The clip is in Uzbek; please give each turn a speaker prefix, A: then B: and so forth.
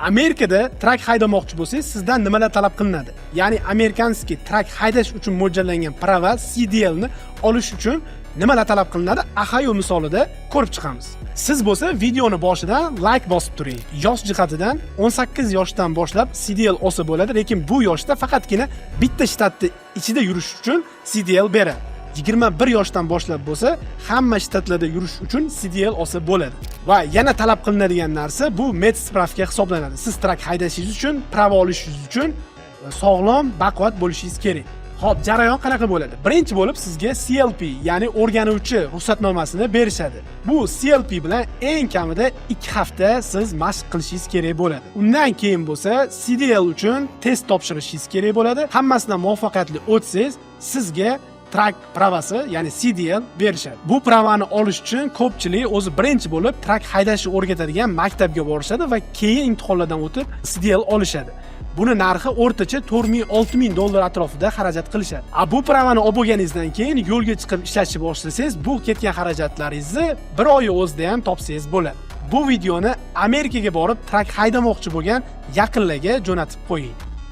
A: Amerikada trak haydamoqchi bo'lsangiz, sizdan nimalar talab qilinadi? Ya'ni amerikanskiy trak haydash uchun mo'ljallangan prava CDL ni olish uchun nimalar talab qilinadi? Ohio misolida ko'rib chiqamiz. Siz bo'lsa videoni boshidan like bosib turing. Yosh jihatidan 18 yoshdan boshlab CDL olsa bo'ladi, lekin bu yoshda faqatgina bitta shtatda ichida yurish uchun CDL beradi. 21 yoshdan boshlab bo'lsa, hamma shtatlarda yurish uchun CDL olsa bo'ladi. Va yana talab qilinadigan narsa bu medspravka hisoblanadi. Siz trak haydashingiz uchun, prava olishingiz uchun sog'lom, baquvvat bo'lishingiz kerak. Xo'p, jarayon qanaqa bo'ladi? Birinchi bo'lib sizga CLP, ya'ni o'rganuvchi ruxsatnomasini berishadi. Bu CLP bilan eng kamida 2 hafta siz mashq qilishingiz kerak bo'ladi. Undan keyin bo'lsa CDL uchun test topshirishingiz kerak bo'ladi. Hammasidan muvaffaqiyatli o'tsangiz, sizga trak pravasi, ya'ni CDL berishadi. Bu pravani olish uchun ko'pchilik o'zi birinchi bo'lib trak haydashni o'rgatadigan maktabga borishadi va keyin imtihonlardan o'tib CDL olishadi. Buni narxi o'rtacha $4000-$6000 atrofida xarajat qilishadi. Bu pravani olib bo'lganingizdan keyin yo'lga chiqib ishlashni boshlasangiz, bu ketgan xarajatlaringizni bir oy o'zida ham topsangiz bo'ladi. Bu videoni Amerikaga borib trak haydamoqchi bo'lgan yaqinlarga jo'natib qo'ying.